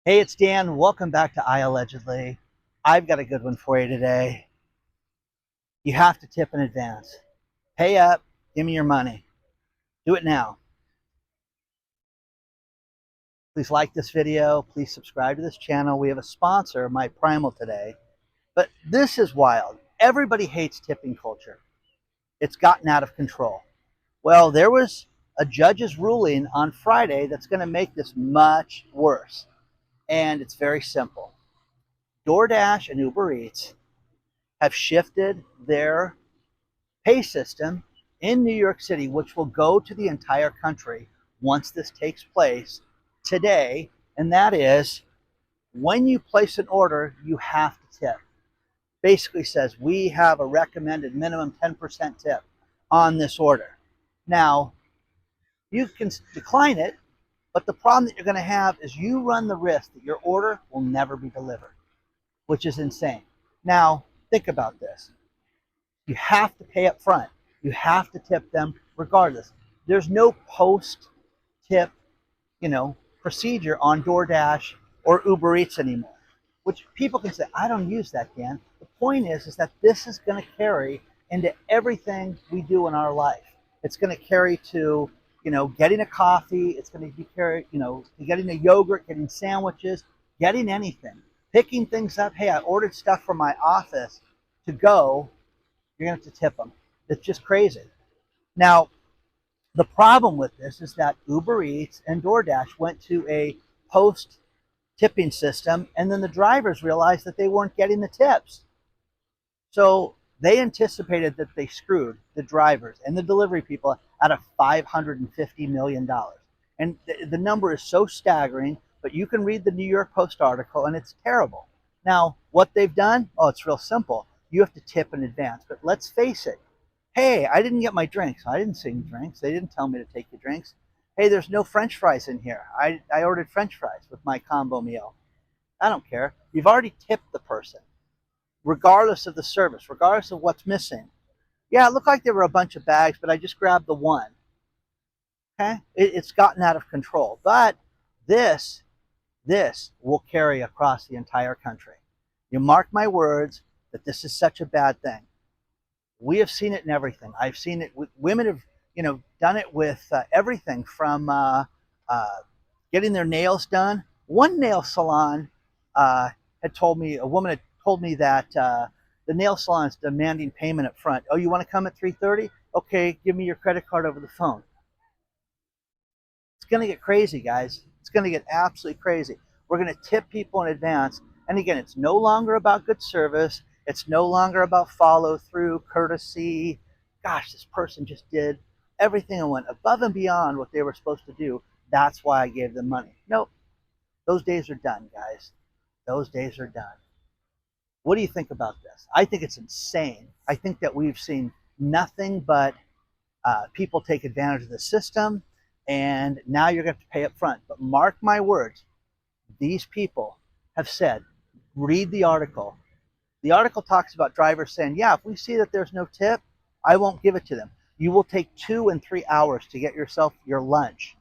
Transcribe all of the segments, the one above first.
Hey, it's Dan. Welcome back to I Allegedly. I've got a good one for you today. You have to tip in advance. Pay up, give me your money. Do it now. Please like this video. Please subscribe to this channel. We have a sponsor, My Primal, today. But this is wild. Everybody hates tipping culture. It's gotten out of control. Well, there was a judge's ruling on Friday that's going to make this much worse. And it's very simple. DoorDash and Uber Eats have shifted their pay system in New York City, which will go to the entire country once this takes place today. And that is, when you place an order, you have to tip. Basically says we have a recommended minimum 10% tip on this order. Now, you can decline it, but the problem that you're going to have is you run the risk that your order will never be delivered, which is insane. Now, think about this. You have to pay up front. You have to tip them regardless. There's no post-tip, procedure on DoorDash or Uber Eats anymore, which people can say, I don't use that, Dan. The point is that this is going to carry into everything we do in our life. It's going to carry to, getting a coffee. It's going to be carry, getting a yogurt, getting sandwiches, getting anything, picking things up. Hey, I ordered stuff from my office to go. You're going to have to tip them. It's just crazy. Now, the problem with this is that Uber Eats and DoorDash went to a post-tipping system, and then the drivers realized that they weren't getting the tips. So they anticipated that they screwed the drivers and the delivery people out of $550 million. And the number is so staggering, but you can read the New York Post article, and it's terrible. Now, what they've done? Oh, it's real simple. You have to tip in advance. But let's face it. Hey, I didn't get my drinks. I didn't see any drinks. They didn't tell me to take your drinks. Hey, there's no French fries in here. I ordered French fries with my combo meal. I don't care. You've already tipped the person, regardless of the service, regardless of what's missing. Yeah, it looked like there were a bunch of bags, but I just grabbed the one. Okay? It's gotten out of control. But this will carry across the entire country. You mark my words that this is such a bad thing. We have seen it in everything. I've seen it with women have, done it with everything from getting their nails done. One nail salon had told me, a woman had told me that the nail salon is demanding payment up front. Oh, you want to come at 3:30? Okay, give me your credit card over the phone. It's going to get crazy, guys. It's going to get absolutely crazy. We're going to tip people in advance. And again, it's no longer about good service. It's no longer about follow through, courtesy. Gosh, this person just did everything and went above and beyond what they were supposed to do. That's why I gave them money. Nope. Those days are done, guys. Those days are done. What do you think about this? I think it's insane. I think that we've seen nothing but people take advantage of the system, and now you're going to have to pay up front. But mark my words, these people have said, read the article. The article talks about drivers saying, yeah, if we see that there's no tip, I won't give it to them. You will take 2 and 3 hours to get yourself your lunch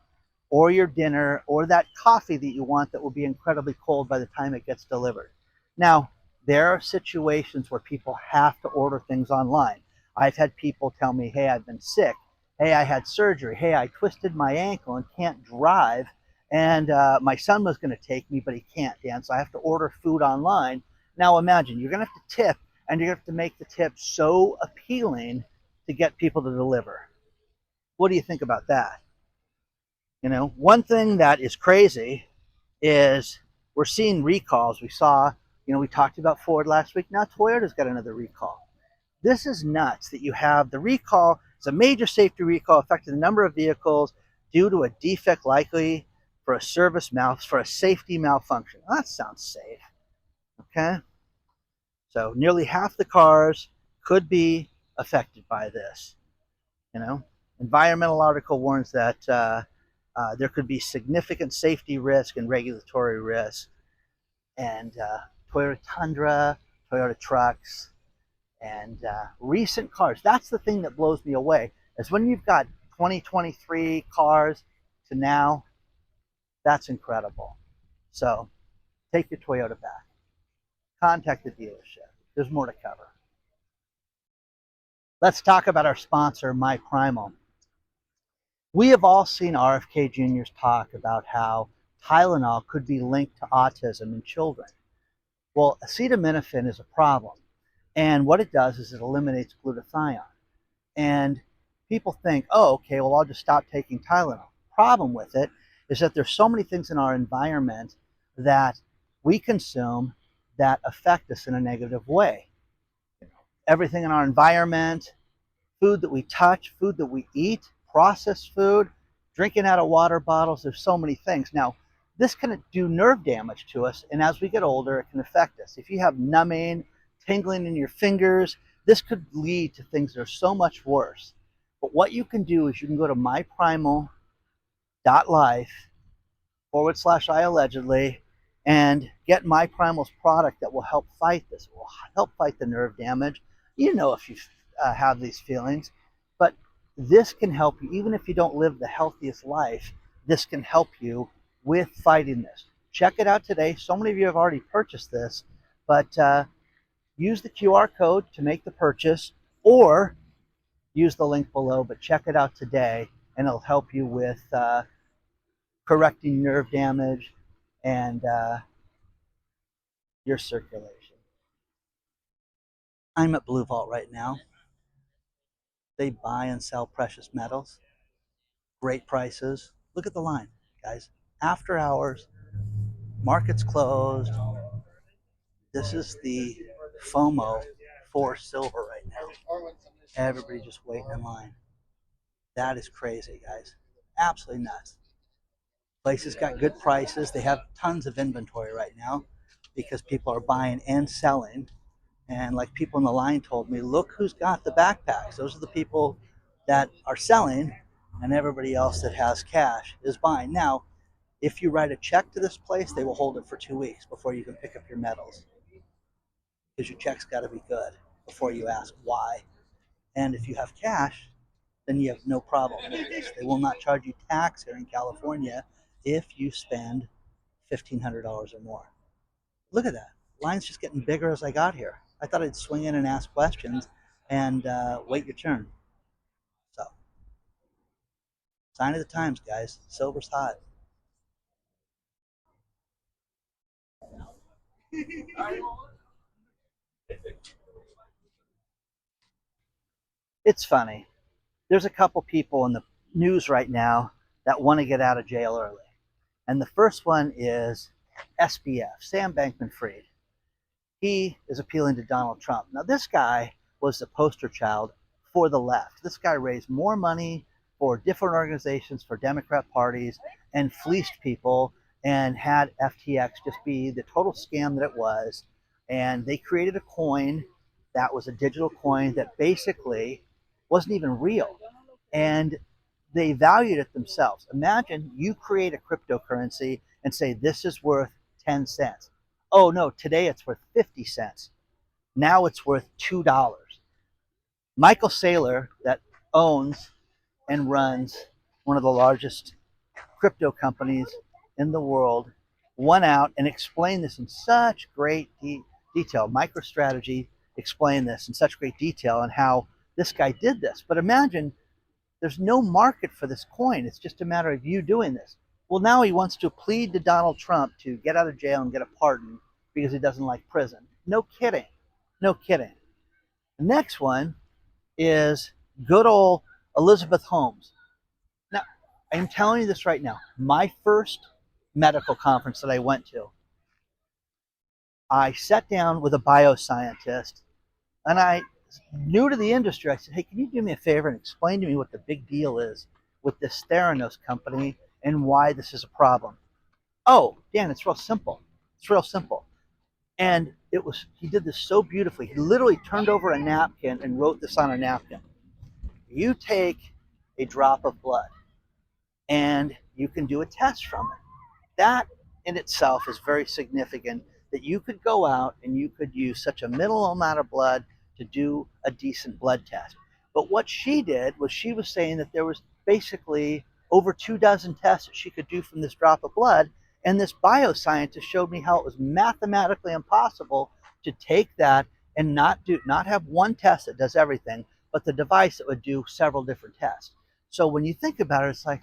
or your dinner or that coffee that you want that will be incredibly cold by the time it gets delivered. Now, there are situations where people have to order things online. I've had people tell me, hey, I've been sick. Hey, I had surgery. Hey, I twisted my ankle and can't drive. And my son was going to take me, but he can't, Dan. So I have to order food online. Now imagine, you're going to have to tip, and you're going to have to make the tip so appealing to get people to deliver. What do you think about that? One thing that is crazy is we're seeing recalls. We saw, we talked about Ford last week. Now Toyota's got another recall. This is nuts that you have the recall. It's a major safety recall affecting the number of vehicles due to a defect likely for a safety malfunction. Well, that sounds safe. Okay? So nearly half the cars could be affected by this. Environmental article warns that there could be significant safety risk and regulatory risk. And Toyota Tundra, Toyota trucks, and recent cars. That's the thing that blows me away, is when you've got 2023 cars to now, that's incredible. So take your Toyota back. Contact the dealership. There's more to cover. Let's talk about our sponsor, My Primal. We have all seen RFK Jr.'s talk about how Tylenol could be linked to autism in children. Well, acetaminophen is a problem. And what it does is it eliminates glutathione. And people think, oh, okay, well, I'll just stop taking Tylenol. Problem with it is that there's so many things in our environment that we consume that affect us in a negative way. Everything in our environment, food that we touch, food that we eat, processed food, drinking out of water bottles, there's so many things. Now, this can do nerve damage to us, and as we get older, it can affect us. If you have numbing, tingling in your fingers, this could lead to things that are so much worse. But what you can do is you can go to myprimal.life/I allegedly and get My Primal's product that will help fight this. It will help fight the nerve damage. You know if you have these feelings, but this can help you. Even if you don't live the healthiest life, this can help you with fighting this. Check it out today. So many of you have already purchased this, but use the QR code to make the purchase or use the link below, but check it out today and it'll help you with correcting nerve damage and your circulation. I'm at Blue Vault right now. They buy and sell precious metals. Great prices. Look at the line, guys. After hours, market's closed. This is the FOMO for silver right now. Everybody just waiting in line. That is crazy, guys. Absolutely nuts. Places got good prices. They have tons of inventory right now because people are buying and selling. And like people in the line told me, look who's got the backpacks. Those are the people that are selling, and everybody else that has cash is buying. Now, if you write a check to this place, they will hold it for 2 weeks before you can pick up your metals. Because your check's got to be good before you ask why. And if you have cash, then you have no problem with this. They will not charge you tax here in California if you spend $1,500 or more. Look at that. Line's just getting bigger as I got here. I thought I'd swing in and ask questions and wait your turn. So, sign of the times, guys. Silver's hot. It's funny. There's a couple people in the news right now that want to get out of jail early. And the first one is SBF, Sam Bankman-Fried. He is appealing to Donald Trump. Now, this guy was the poster child for the left. This guy raised more money for different organizations, for Democrat parties, and fleeced people and had FTX just be the total scam that it was. And they created a coin that was a digital coin that basically wasn't even real. And they valued it themselves. Imagine you create a cryptocurrency and say this is worth 10 cents. Oh no, today it's worth 50 cents. Now it's worth $2. Michael Saylor, that owns and runs one of the largest crypto companies in the world, went out and explained this in such great detail. MicroStrategy explained this in such great detail and how this guy did this. But imagine there's no market for this coin. It's just a matter of you doing this. Well, now he wants to plead to Donald Trump to get out of jail and get a pardon because he doesn't like prison. No kidding. No kidding. The next one is good old Elizabeth Holmes. Now, I'm telling you this right now. My first medical conference that I went to, I sat down with a bioscientist and I, new to the industry, I said, hey, can you do me a favor and explain to me what the big deal is with this Theranos company and why this is a problem? Oh, Dan, it's real simple. It's real simple. And he did this so beautifully. He literally turned over a napkin and wrote this on a napkin. You take a drop of blood and you can do a test from it. That in itself is very significant that you could go out and you could use such a minimal amount of blood to do a decent blood test. But what she did was she was saying that there was basically over 24 tests that she could do from this drop of blood, And this bioscientist showed me how it was mathematically impossible to take that and not have one test that does everything, but the device that would do several different tests. So when you think about it, it's like,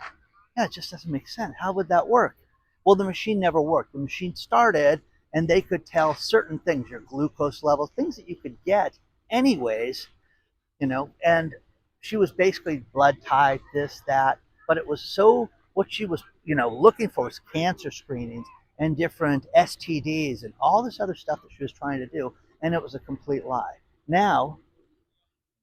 yeah, it just doesn't make sense. How would that work? Well, the machine never worked. The machine started and they could tell certain things, your glucose levels, things that you could get anyways, and she was basically blood type, this, that, but it was so, what she was, looking for was cancer screenings and different STDs and all this other stuff that she was trying to do, and it was a complete lie. Now,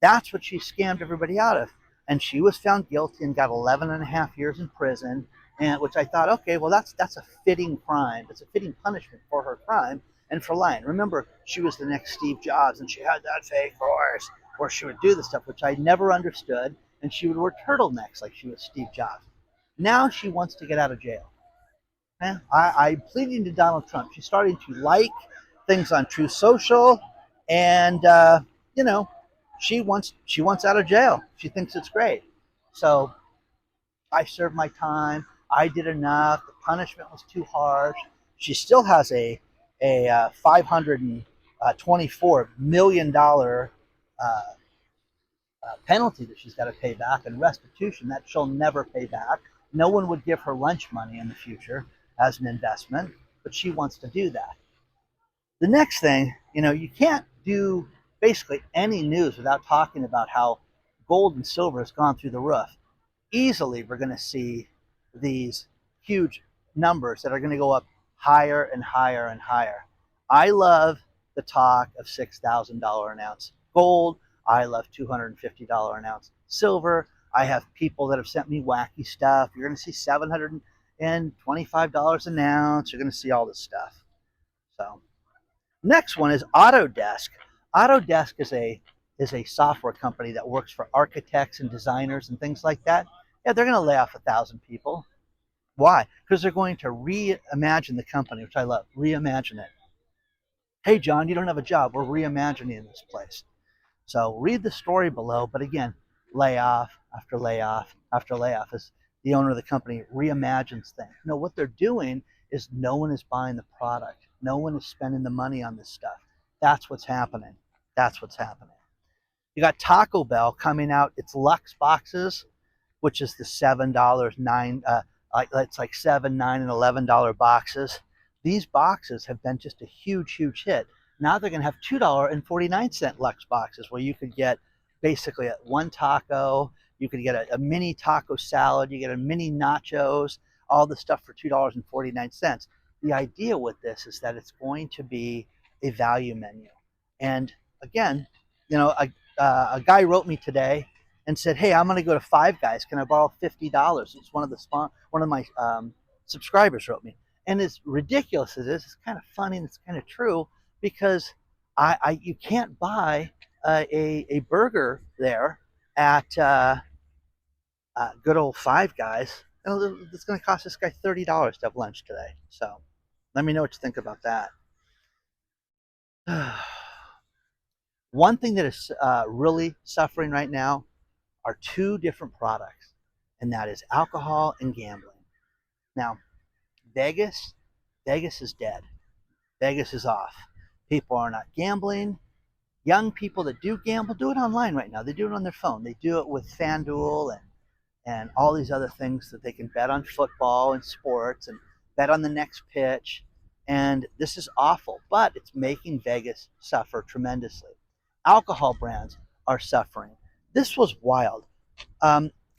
that's what she scammed everybody out of. And she was found guilty and got 11 and a half years in prison, and which I thought, okay, well, that's a fitting crime. It's a fitting punishment for her crime and for lying. Remember, she was the next Steve Jobs, and she had that fake horse where she would do the stuff, which I never understood, and she would wear turtlenecks like she was Steve Jobs. Now she wants to get out of jail. I'm pleading to Donald Trump. She's starting to like things on True Social, and you know, she wants out of jail. She thinks it's great. So I served my time. I did enough. The punishment was too harsh. She still has a $524 million penalty that she's got to pay back and restitution that she'll never pay back. No one would give her lunch money in the future as an investment, but she wants to do that. The next thing, you can't do basically any news without talking about how gold and silver has gone through the roof. Easily, we're going to see these huge numbers that are going to go up higher and higher and higher. I love the talk of $6,000 an ounce gold. I love $250 an ounce silver. I have people that have sent me wacky stuff. You're going to see $725 an ounce. You're going to see all this stuff. So, next one is Autodesk. Autodesk is a software company that works for architects and designers and things like that. Yeah, they're going to lay off 1,000 people. Why? Because they're going to reimagine the company, which I love. Reimagine it. Hey, John, you don't have a job. We're reimagining this place. So read the story below. But again, layoff after layoff after layoff as the owner of the company reimagines things. No, what they're doing is no one is buying the product. No one is spending the money on this stuff. That's what's happening. That's what's happening. You got Taco Bell coming out its Lux boxes, which is the $7, it's like $7, $9, and $11 boxes. These boxes have been just a huge, huge hit. Now they're going to have $2.49 Lux boxes where you could get basically one taco, you could get a mini taco salad, you get a mini nachos, all the stuff for $2.49. The idea with this is that it's going to be a value menu. And again, a guy wrote me today and said, "Hey, I'm going to go to Five Guys. Can I borrow $50?" It's one of my subscribers wrote me, and as ridiculous as it is, it's kind of funny and it's kind of true because you can't buy a burger there at good old Five Guys. It's going to cost this guy $30 to have lunch today. So let me know what you think about that. One thing that is really suffering right now are two different products, and that is alcohol and gambling. Now, Vegas is dead. Vegas is off. People are not gambling. Young people that do gamble do it online right now. They do it on their phone. They do it with FanDuel and all these other things that they can bet on football and sports and bet on the next pitch. And this is awful, but it's making Vegas suffer tremendously. Alcohol brands are suffering. This was wild.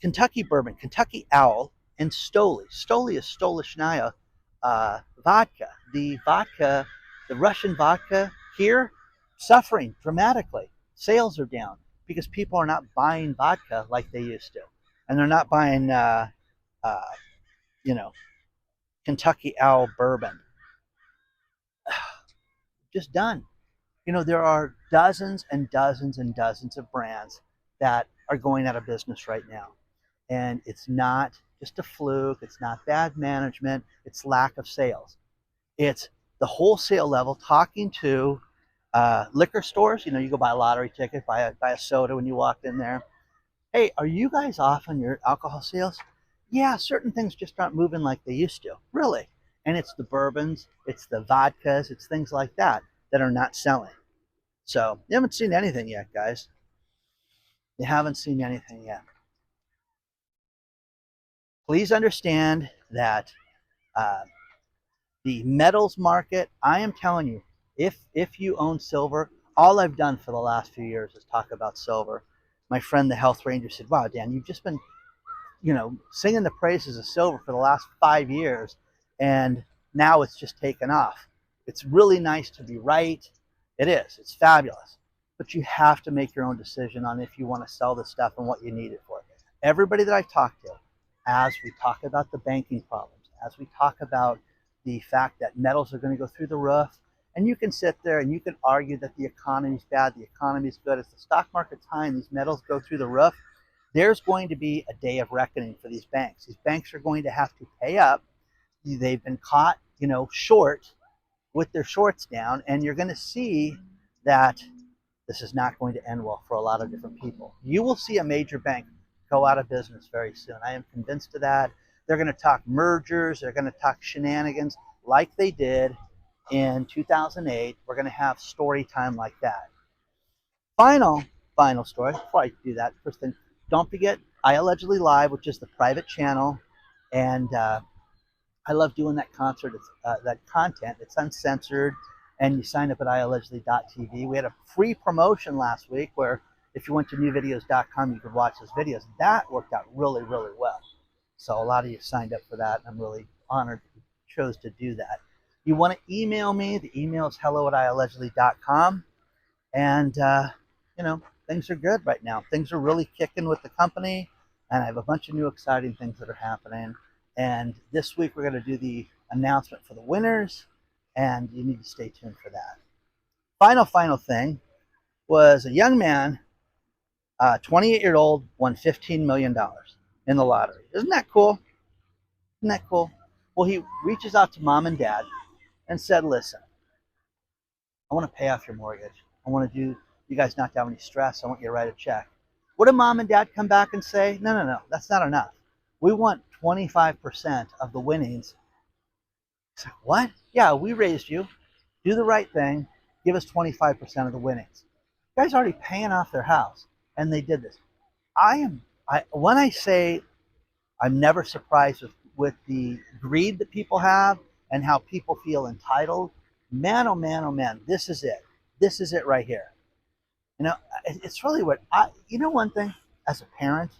Kentucky Bourbon, Kentucky Owl, and Stoli. Stoli is Stolichnaya vodka. The Russian vodka here, suffering dramatically. Sales are down because people are not buying vodka like they used to. And they're not buying, Kentucky Owl Bourbon. Just done. There are dozens and dozens and dozens of brands that are going out of business right now. And it's not just a fluke. It's not bad management. It's lack of sales. It's the wholesale level talking to liquor stores. You go buy a lottery ticket, buy a soda when you walk in there. Hey, are you guys off on your alcohol sales? Yeah, certain things just aren't moving like they used to. Really? And it's the bourbons, it's the vodkas, it's things like that that are not selling. So you haven't seen anything yet, guys. You haven't seen anything yet. Please understand that uh, the metals market, I am telling you, if you own silver, all I've done for the last few years is talk about silver. My friend the health ranger said, wow, Dan, you've just been, singing the praises of silver for the last 5 years, and now it's just taken off. It's really nice to be right. It is. It's fabulous. But you have to make your own decision on if you want to sell this stuff and what you need it for. Everybody that I've talked to, as we talk about the banking problems, as we talk about the fact that metals are going to go through the roof, and you can sit there and you can argue that the economy's bad, the economy's good. As the stock market's high and these metals go through the roof, there's going to be a day of reckoning for these banks. These banks are going to have to pay up. They've been caught, short with their shorts down, and you're going to see that this is not going to end well for a lot of different people. You will see a major bank go out of business very soon. I am convinced of that. They're going to talk mergers. They're going to talk shenanigans like they did in 2008. We're going to have story time like that. Final story. Before I do that, first thing, don't forget I Allegedly Live, which is the private channel, and I love doing that that content. It's uncensored, and you sign up at iallegedly.tv. We had a free promotion last week where if you went to newvideos.com, you could watch those videos. That worked out really, really well. So a lot of you signed up for that, and I'm really honored that you chose to do that. You want to email me? The email is hello@iallegedly.com. And, things are good right now. Things are really kicking with the company, and I have a bunch of new exciting things that are happening. And this week we're going to do the announcement for the winners, and you need to stay tuned for that. Final thing was a young man, 28-year-old, won $15 million in the lottery. Isn't that cool? Isn't that cool? Well, he reaches out to mom and dad and said, listen, I want to pay off your mortgage. I want to do you guys not to have any stress. I want you to write a check. What did mom and dad come back and say? No, that's not enough. We want 25% of the winnings. He's like, what? Yeah, we raised you. Do the right thing. Give us 25% of the winnings. The guy's already paying off their house, and they did this. When I say I'm never surprised with the greed that people have and how people feel entitled, man, oh man, oh man, this is it. This is it right here. It's really one thing as a parent,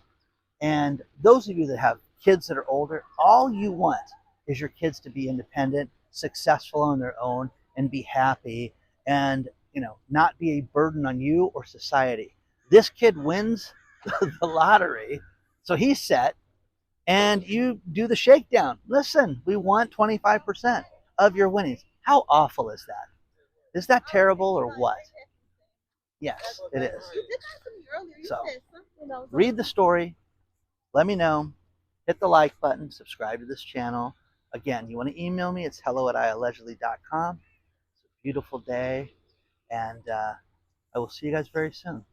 and those of you that have kids that are older, all you want is your kids to be independent, successful on their own, and be happy, and not be a burden on you or society. This kid wins the lottery, so he's set, and you do the shakedown. Listen, we want 25% of your winnings. How awful is that? Is that terrible or what? Yes, it is. So, read the story. Let me know. Hit the like button. Subscribe to this channel. Again, you want to email me? It's hello@iallegedly.com. It's a beautiful day, and I will see you guys very soon.